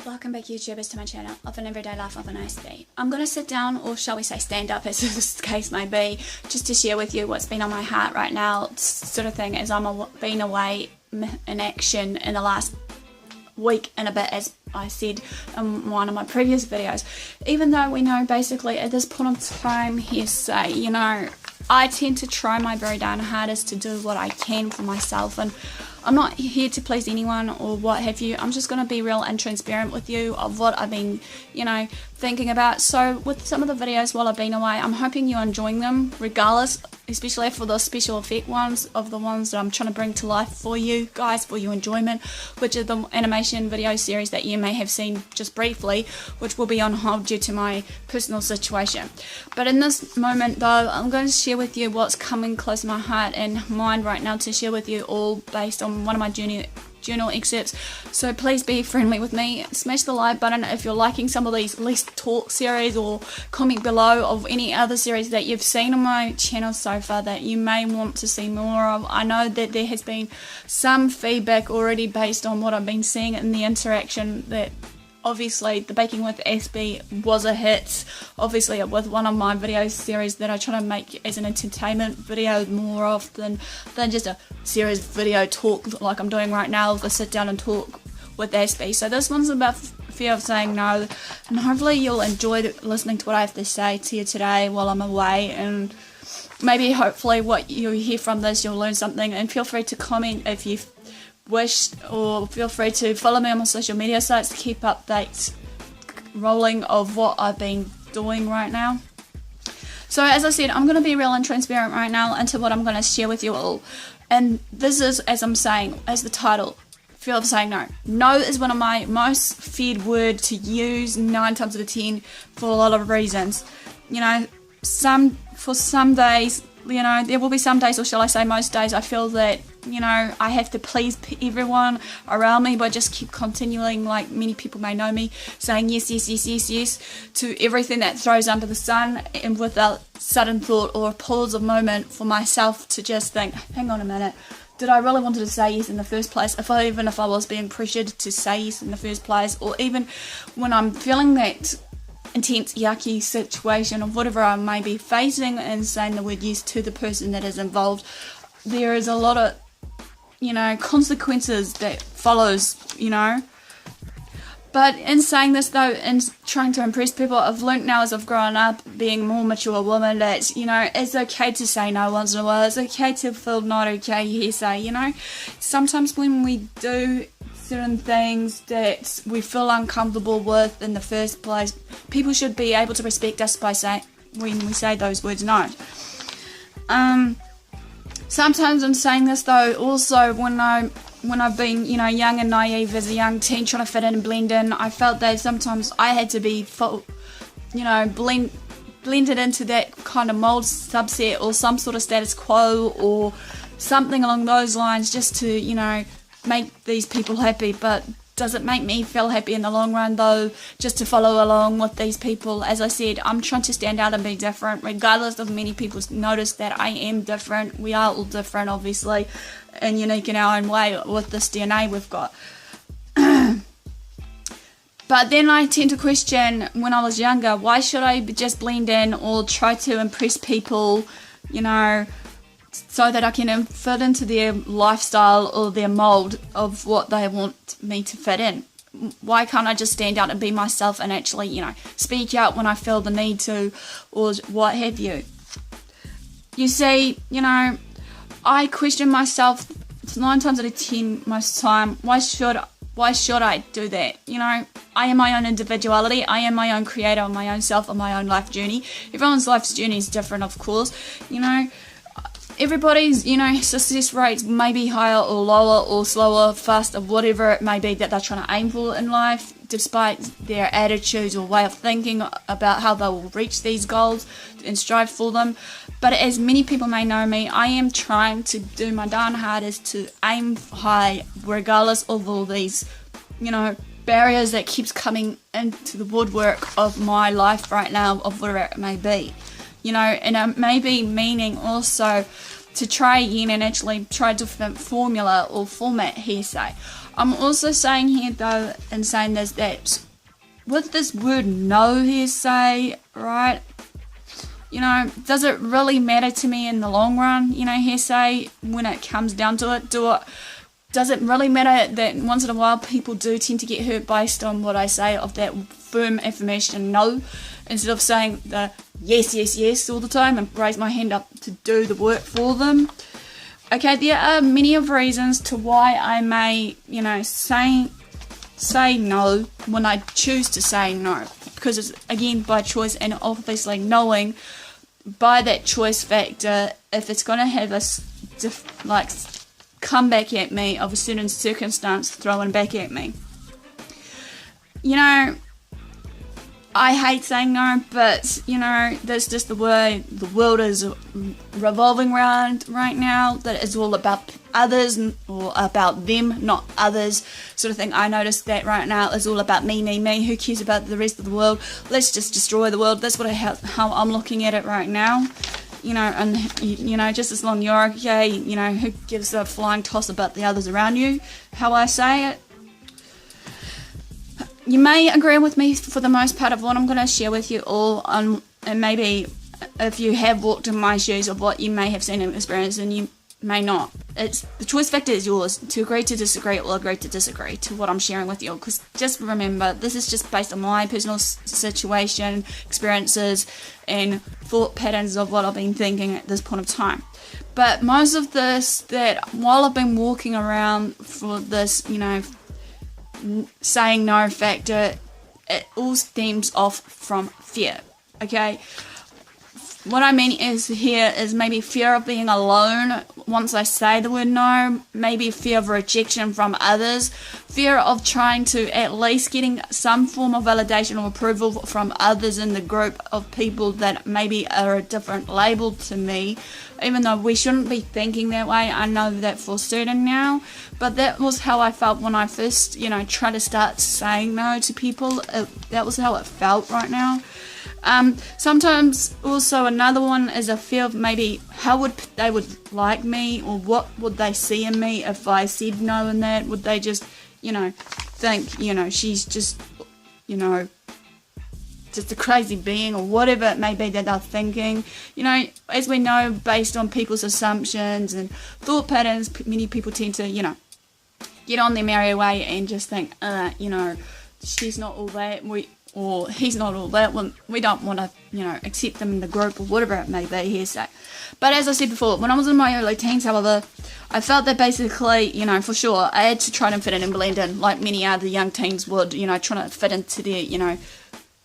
Welcome back, YouTubers, to my channel of an everyday life of an Aspie. I'm going to sit down, or shall we say stand up, as this case may be, just to share with you what's been on my heart right now, sort of thing, as I'm been away in action in the last week and a bit, as I said in one of my previous videos. Even though we know basically at this point of time, hearsay, you know, I tend to try my very darn hardest to do what I can for myself, and I'm not here to please anyone or what have you. I'm just going to be real and transparent with you of what I've been, you know, thinking about. So with some of the videos while I've been away, I'm hoping you're enjoying them regardless, especially for the special effect ones, of the ones that I'm trying to bring to life for you guys, for your enjoyment, which are the animation video series that you may have seen just briefly, which will be on hold due to my personal situation. But in this moment though, I'm going to share with you what's coming close to my heart and mind right now to share with you, all based on one of my journal excerpts. So please be friendly with me. Smash the like button if you're liking some of these Let's Talk series, or comment below of any other series that you've seen on my channel so far that you may want to see more of. I know that there has been some feedback already based on what I've been seeing in the interaction, that obviously the Baking with Aspie was a hit, obviously with one of my video series that I try to make as an entertainment video more often than just a serious video talk like I'm doing right now, the sit down and talk with Aspie. So this one's about fear of saying no, and hopefully you'll enjoy listening to what I have to say to you today while I'm away, and maybe hopefully what you hear from this, you'll learn something. And feel free to comment if you wish, or feel free to follow me on my social media sites to keep updates rolling of what I've been doing right now. So as I said, I'm going to be real and transparent right now into what I'm going to share with you all, and this is, as I'm saying, as the title, fear of saying no. No is one of my most feared word to use 9 times out of 10 for a lot of reasons. You know, for some days, you know, there will be some days, or shall I say most days, I feel that, you know, I have to please everyone around me by just keep continuing, like many people may know me, saying yes, yes, yes, yes, yes to everything that throws under the sun, and without sudden thought or a pause of moment for myself to just think, hang on a minute, did I really wanted to say yes in the first place? Even if I was being pressured to say yes in the first place, or even when I'm feeling that intense yucky situation of whatever I may be facing, and saying the word yes to the person that is involved, there is a lot of, you know, consequences that follows, you know. But in saying this though, in trying to impress people, I've learnt now as I've grown up, being a more mature woman, that, you know, it's okay to say no once in a while. It's okay to feel not okay, hearsay, you know. Sometimes when we do certain things that we feel uncomfortable with in the first place, people should be able to respect us by saying, when we say those words no. Sometimes in saying this though, also when I've been, you know, young and naive as a young teen trying to fit in and blend in, I felt that sometimes I had to be, you know, blended into that kind of mold, subset, or some sort of status quo or something along those lines, just to, you know, make these people happy. But does it make me feel happy in the long run though, just to follow along with these people? As I said, I'm trying to stand out and be different, regardless of many people notice that I am different. We are all different, obviously, and unique in our own way with this DNA we've got. But then I tend to question, when I was younger, why should I just blend in or try to impress people, you know, so that I can fit into their lifestyle or their mold of what they want me to fit in? Why can't I just stand out and be myself and actually, you know, speak out when I feel the need to, or what have you? You see, you know, I question myself 9 times out of 10 most of the time. Why should I do that? You know, I am my own individuality. I am my own creator of my own self, on my own life journey. Everyone's life's journey is different, of course. You know, everybody's, you know, success rates may be higher or lower or slower, faster, whatever it may be that they're trying to aim for in life, despite their attitudes or way of thinking about how they will reach these goals and strive for them. But as many people may know me, I am trying to do my darn hardest to aim high, regardless of all these, you know, barriers that keeps coming into the woodwork of my life right now, of whatever it may be. You know, and it may be meaning also to try again and actually try a different formula or format hearsay. I'm also saying here though, in saying this, that with this word no hearsay, right, you know, does it really matter to me in the long run, you know, hearsay, when it comes down to it? Does it really matter that once in a while people do tend to get hurt based on what I say of that firm affirmation no, instead of saying the yes, yes, yes all the time and raise my hand up to do the work for them? Okay, there are many of reasons to why I may, you know, say no when I choose to say no, because it's again by choice, and obviously knowing by that choice factor if it's going to have a come back at me of a certain circumstance thrown back at me. You know, I hate saying no, but you know, that's just the way the world is revolving around right now, that it's all about others or about them, not others, sort of thing. I noticed that right now it's all about me, me, me. Who cares about the rest of the world? Let's just destroy the world. That's how I'm looking at it right now. You know, and you know, just as long you're okay, you know, who gives a flying toss about the others around you, how I say it. You may agree with me for the most part of what I'm going to share with you all, and maybe if you have walked in my shoes of what you may have seen and experienced, and you may not. It's the choice factor is yours to agree to disagree or agree to disagree to what I'm sharing with you. Because just remember, this is just based on my personal situation, experiences, and thought patterns of what I've been thinking at this point of time. But most of this, that while I've been walking around for this, you know, saying no factor, it all stems off from fear. Okay, what I mean is here is maybe fear of being alone once I say the word no, maybe fear of rejection from others, fear of trying to at least getting some form of validation or approval from others in the group of people that maybe are a different label to me, even though we shouldn't be thinking that way. I know that for certain now, but that was how I felt when I first, you know, tried to start saying no to people. That was how it felt right now. Sometimes also another one is a fear of maybe how would they would like me, or what would they see in me if I said no in that. Would they just, you know, think, you know, she's just, you know, just a crazy being, or whatever it may be that they're thinking. You know, as we know, based on people's assumptions and thought patterns, many people tend to, you know, get on their merry way and just think, you know, she's not all that, or he's not all that. Well, we don't want to, you know, accept them in the group or whatever it may be hearsay. But as I said before, when I was in my early teens, however, I felt that basically, you know, for sure, I had to try and fit in and blend in like many other young teens would, you know, trying to fit into their, you know,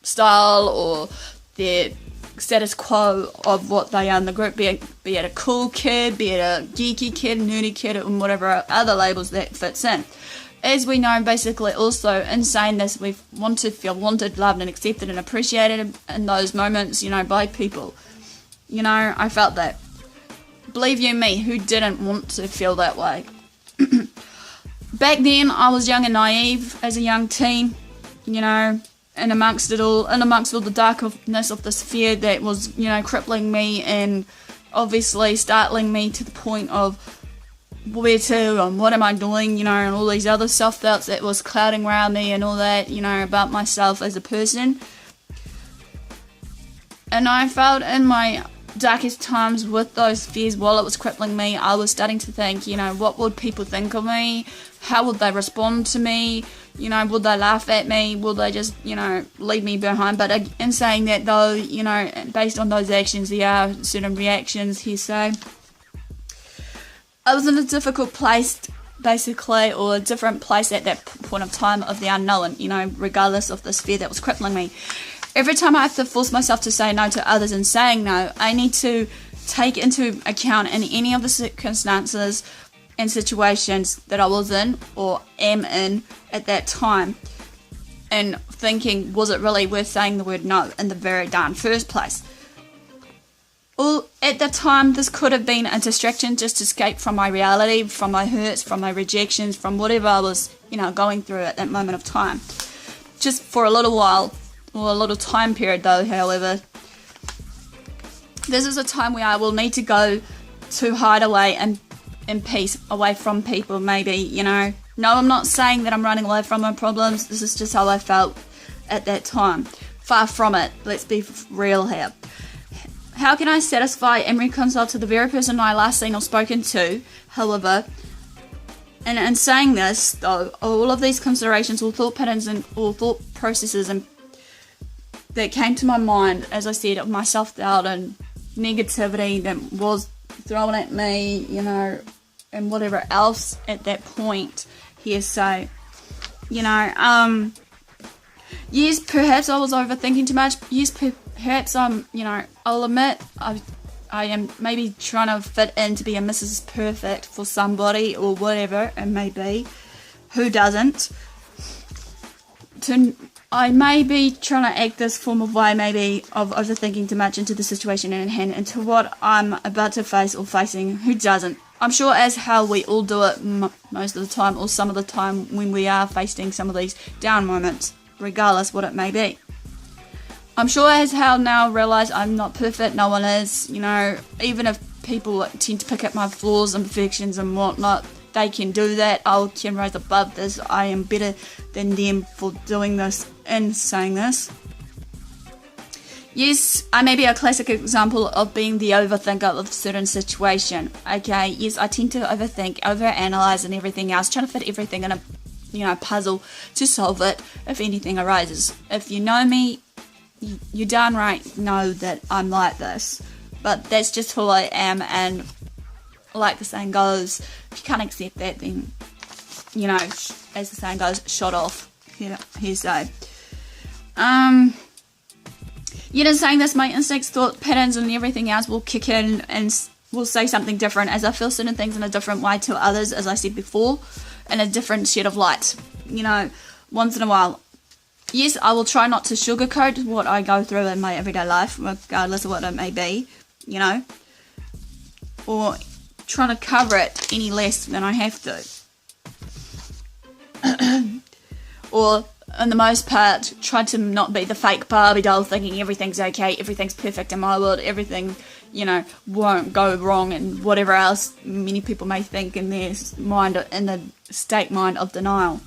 style or their status quo of what they are in the group, be it a cool kid, be it a geeky kid, nerdy kid, and whatever other labels that fits in. As we know, basically also in saying this, we want to feel wanted, loved and accepted and appreciated in those moments, you know, by people. You know, I felt that. Believe you me, who didn't want to feel that way? Back then, I was young and naive as a young teen, you know, and amongst all the darkness of this fear that was, you know, crippling me and obviously startling me to the point of where to and what am I doing, you know, and all these other self-doubts that was clouding around me and all that, you know, about myself as a person. And I felt in my darkest times with those fears, while it was crippling me, I was starting to think, you know, what would people think of me? How would they respond to me? You know, would they laugh at me? Will they just, you know, leave me behind? But in saying that though, you know, based on those actions, there are certain reactions here, so I was in a difficult place, basically, or a different place at that point of time of the unknown, you know, regardless of this fear that was crippling me. Every time I have to force myself to say no to others and saying no, I need to take into account in any of the circumstances and situations that I was in or am in at that time, and thinking, was it really worth saying the word no in the very darn first place? Well, at that time, this could have been a distraction just to escape from my reality, from my hurts, from my rejections, from whatever I was, you know, going through at that moment of time. Just for a little while, or a little time period though, however. This is a time where I will need to go to hide away and in peace, away from people, maybe, you know. No, I'm not saying that I'm running away from my problems. This is just how I felt at that time. Far from it. Let's be real here. How can I satisfy and reconcile to the very person I last seen or spoken to? However, and in saying this, though, all of these considerations, all thought patterns and all thought processes and that came to my mind, as I said, of my self-doubt and negativity that was thrown at me, you know, and whatever else at that point here. So, you know, yes, perhaps I was overthinking too much. Yes, perhaps you know, I'll admit I am maybe trying to fit in to be a Mrs. Perfect for somebody or whatever it may be. Who doesn't? I may be trying to act this form of way, maybe, of overthinking too much into the situation in hand, into what I'm about to face or facing. Who doesn't? I'm sure as how we all do it most of the time, or some of the time when we are facing some of these down moments, regardless what it may be. I'm sure as how now realise I'm not perfect, no one is, you know, even if people tend to pick up my flaws, imperfections and whatnot, they can do that. I can rise above this. I am better than them for doing this and saying this. Yes, I may be a classic example of being the overthinker of a certain situation. Okay, yes, I tend to overthink, overanalyze and everything else, trying to fit everything in a, you know, puzzle to solve it if anything arises. If you know me, you darn right know that I'm like this. But that's just who I am, and like the saying goes, if you can't accept that, then, you know, as the saying goes, shot off. Here's so. Yet in saying this, my instincts, thought patterns and everything else will kick in and will say something different, as I feel certain things in a different way to others, as I said before, in a different shed of light, you know, once in a while. Yes, I will try not to sugarcoat what I go through in my everyday life, regardless of what it may be, you know, or trying to cover it any less than I have to. Or, in the most part, try to not be the fake Barbie doll thinking everything's okay, everything's perfect in my world, everything, you know, won't go wrong, and whatever else many people may think in their mind, in the state mind of denial.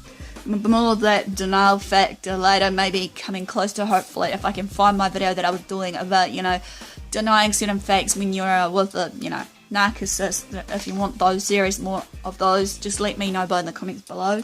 More of that denial factor later, maybe coming close to, hopefully, if I can find my video that I was doing about, you know, denying certain facts when you're with a, you know, narcissist. If you want those series, more of those, just let me know in the comments below.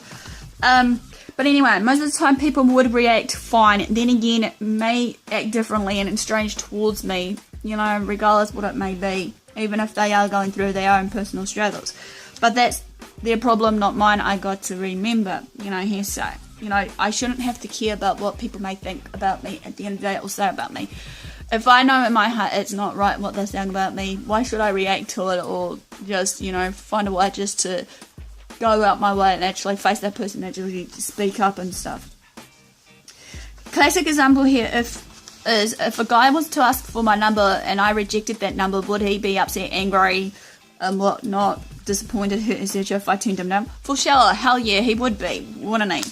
But anyway, most of the time people would react fine, then again may act differently and strange towards me, you know, regardless what it may be, even if they are going through their own personal struggles. But that's their problem, not mine. I got to remember, you know, here so, you know, I shouldn't have to care about what people may think about me at the end of the day or say about me. If I know in my heart it's not right what they're saying about me, why should I react to it, or just, you know, find a way just to go out my way and actually face that person, actually speak up and stuff. Classic example here is if a guy was to ask for my number and I rejected that number, would he be upset, angry, and whatnot, disappointed, hurt, etc. if I turned him down? For sure, hell yeah, he would be, wouldn't he?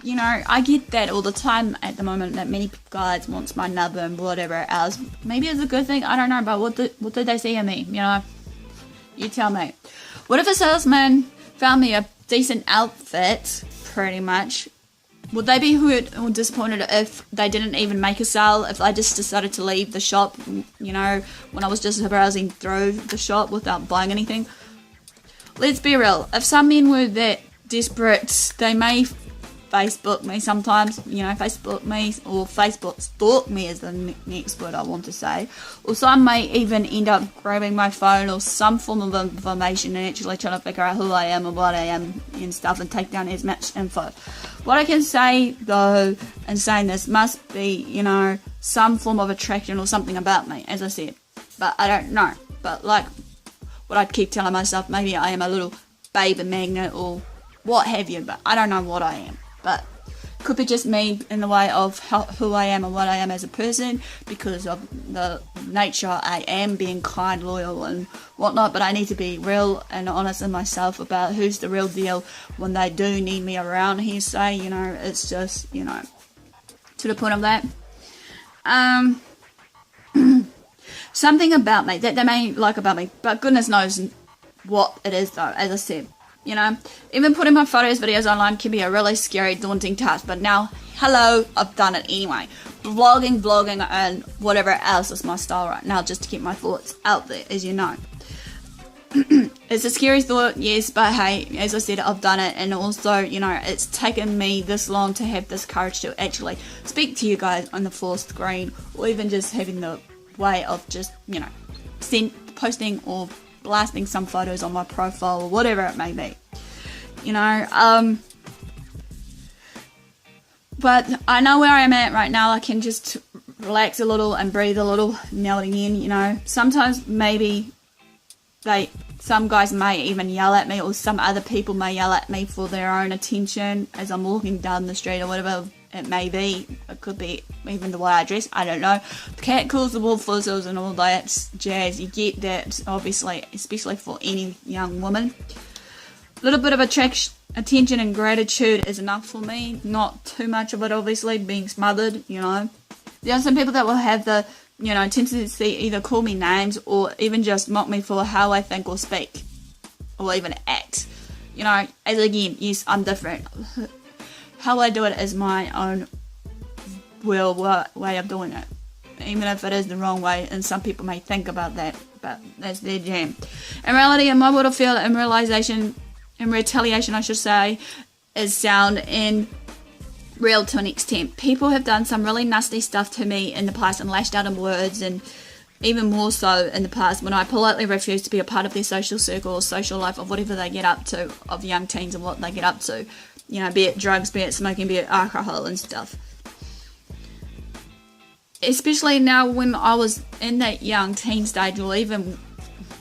You know, I get that all the time at the moment, that many guys wants my number and whatever else. Maybe it's a good thing, I don't know, but what did they see in me, you know? You tell me. What if a salesman found me a decent outfit, pretty much? Would they be hurt or disappointed if they didn't even make a sale, if I just decided to leave the shop, you know, when I was just browsing through the shop without buying anything? Let's be real, if some men were that desperate, they may Facebook me sometimes, you know, Facebook me, or Facebook stalk me is the next word I want to say, or some may even end up grabbing my phone or some form of information and actually trying to figure out who I am and what I am and stuff, and take down as much info. What I can say though in saying this must be, you know, some form of attraction or something about me, as I said, but I don't know. But like what I'd keep telling myself, maybe I am a little baby magnet or what have you, but I don't know what I am. But could be just me in the way of who I am and what I am as a person, because of the nature I am, being kind, loyal and whatnot. But I need to be real and honest in myself about who's the real deal when they do need me around here. So, you know, it's just, you know, to the point of that. something about me that they may like about me, but goodness knows what it is though, as I said. You know, even putting my photos, videos online can be a really scary, daunting task, but now, hello, I've done it anyway. Vlogging, and whatever else is my style right now, just to keep my thoughts out there, as you know. It's a scary thought, yes, but hey, as I said, I've done it, and also, you know, it's taken me this long to have this courage to actually speak to you guys on the full screen, or even just having the way of just, you know, posting or blasting some photos on my profile or whatever it may be, you know. But I know where I'm at right now. I can just relax a little and breathe a little now and again, you know. Sometimes maybe some guys may even yell at me, or some other people may yell at me for their own attention as I'm walking down the street or whatever it may be. It could be even the way I dress, I don't know. The cat calls, the wolf whistles, and all that jazz. You get that, obviously, especially for any young woman. A little bit of attention and gratitude is enough for me. Not too much of it, obviously, being smothered, you know. There are some people that will have the, you know, tendency to either call me names or even just mock me for how I think or speak, or even act. You know, as again, yes, I'm different. How I do it is my own way of doing it, even if it is the wrong way, and some people may think about that, but that's their jam. In reality, in my world of feel and retaliation, I should say, is sound and real to an extent. People have done some really nasty stuff to me in the past and lashed out in words, and even more so in the past when I politely refused to be a part of their social circle or social life of whatever they get up to, of young teens and what they get up to. You know, be it drugs, be it smoking, be it alcohol and stuff. Especially now when I was in that young teen stage, or even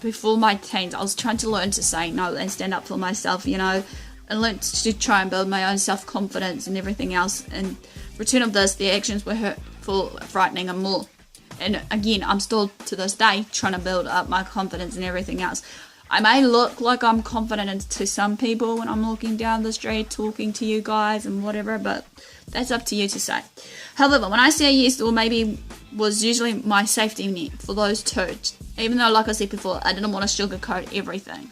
before my teens, I was trying to learn to say no and stand up for myself, you know, and learn to try and build my own self-confidence and everything else. In return of this, the actions were hurtful, frightening and more. And again, I'm still to this day trying to build up my confidence and everything else. I may look like I'm confident to some people when I'm walking down the street talking to you guys and whatever, but that's up to you to say. However, when I say yes, or maybe was usually my safety net for those two, even though, like I said before, I didn't want to sugarcoat everything.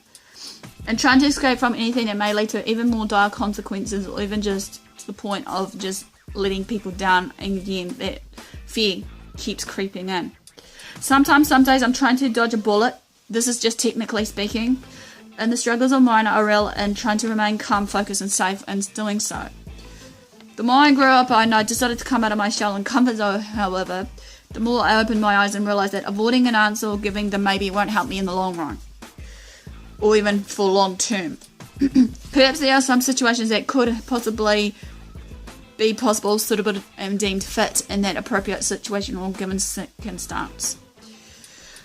And trying to escape from anything that may lead to even more dire consequences, or even just to the point of just letting people down, and again, that fear keeps creeping in. Sometimes, some days I'm trying to dodge a bullet. This is just technically speaking, and the struggles of mine are real, and trying to remain calm, focused and safe, and doing so. The more I grew up, I decided to come out of my shell and comfort zone, however, the more I opened my eyes and realised that avoiding an answer or giving them maybe won't help me in the long run, or even for long term. Perhaps there are some situations that could possibly be possible, suitable and deemed fit in that appropriate situation or given circumstance.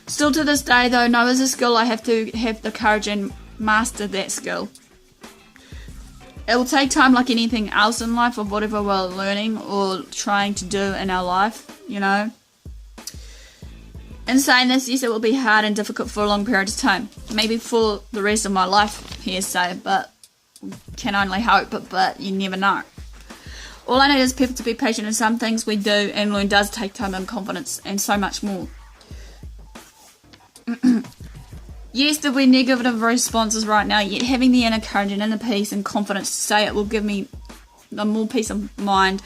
Still to this day though, no is a skill. I have to have the courage and master that skill. It will take time, like anything else in life, of whatever we're learning or trying to do in our life, you know. In saying this, yes, it will be hard and difficult for a long period of time. Maybe for the rest of my life, hearsay, but can only hope, but you never know. All I know is people to be patient, and some things we do and learn does take time and confidence and so much more. Yes, there'll be negative responses right now, yet having the inner courage and inner peace and confidence to say it will give me the more peace of mind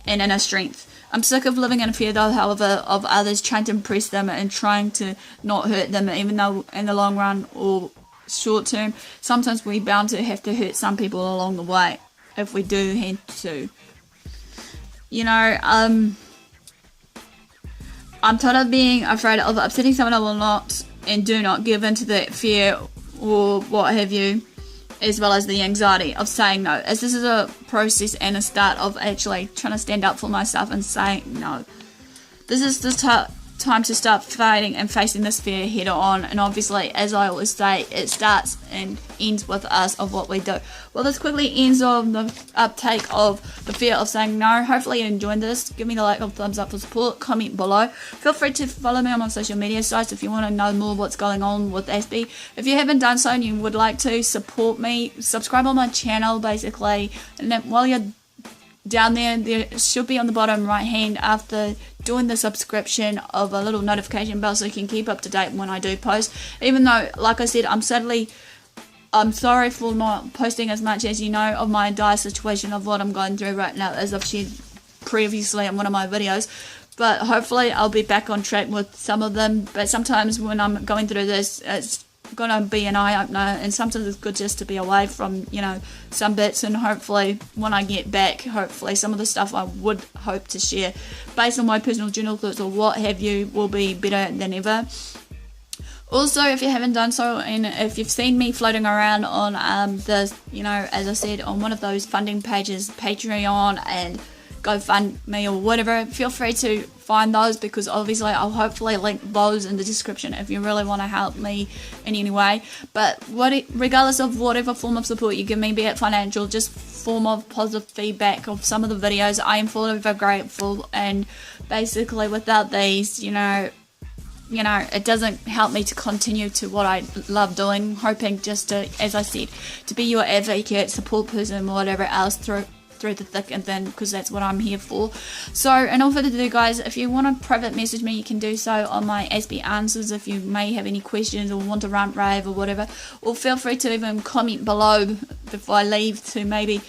and inner strength. I'm sick of living in fear, though, however, of others, trying to impress them and trying to not hurt them, even though in the long run or short term, sometimes we're bound to have to hurt some people along the way, if we do have to. You know, I'm tired of being afraid of upsetting someone I will not and do not give into that fear or what have you, as well as the anxiety of saying no, as this is a process and a start of actually trying to stand up for myself and saying no. This is the time to start fighting and facing this fear head on, and obviously, as I always say, it starts and ends with us of what we do. Well, this quickly ends on the uptake of the fear of saying no. Hopefully you enjoyed this. Give me the like or thumbs up for support, comment below. Feel free to follow me on my social media sites if you want to know more what's going on with Aspie. If you haven't done so and you would like to support me, subscribe on my channel basically, and then while you're down there should be on the bottom right hand after doing the subscription of a little notification bell so you can keep up to date when I do post. Even though, like I said, I'm sorry for not posting as much as you know of my dire situation of what I'm going through right now, as I've shared previously in one of my videos. But hopefully I'll be back on track with some of them. But sometimes when I'm going through this, it's gonna be an eye-opener, and sometimes it's good just to be away from, you know, some bits, and hopefully when I get back, hopefully some of the stuff I would hope to share based on my personal journal thoughts or what have you will be better than ever. Also, if you haven't done so, and if you've seen me floating around on the, you know, as I said, on one of those funding pages, Patreon and GoFundMe or whatever, feel free to find those, because obviously I'll hopefully link those in the description if you really want to help me in any way. But regardless of whatever form of support you give me, be it financial, just form of positive feedback of some of the videos, I am forever grateful. And basically without these, you know, it doesn't help me to continue to what I love doing, hoping just to, as I said, to be your advocate, support person, whatever else through the thick and thin, because that's what I'm here for. So, and all further ado, guys, if you want to private message me, you can do so on my AspieAnswers if you may have any questions or want to rant, rave or whatever, or feel free to even comment below before I leave to maybe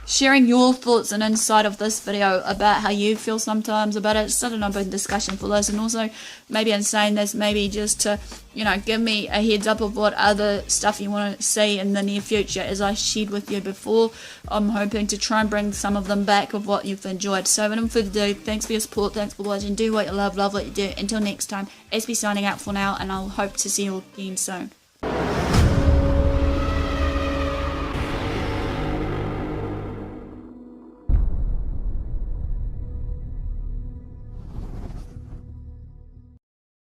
sharing your thoughts and insight of this video about how you feel sometimes about it. It's sort of an open discussion for this, and also maybe in saying this, maybe just to, you know, give me a heads up of what other stuff you want to see in the near future. As I shared with you before, I'm hoping to try and bring some of them back of what you've enjoyed. So without further ado, thanks for your support, thanks for watching, do what you love what you do. Until next time, Aspie signing out for now, and I'll hope to see you again soon.